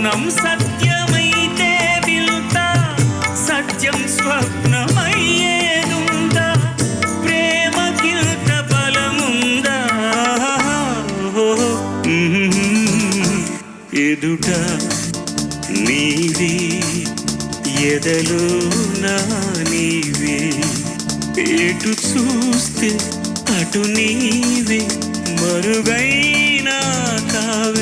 స్వప్నం సత్యమైతే వింత, సత్యం స్వప్నమయ్యేదుందా? ప్రేమకింత బలముందా? ఎదుట నీవే, ఎదలో నా నీవే, ఎటు చూస్తే అటు నీవే, మరుగైనా కావే.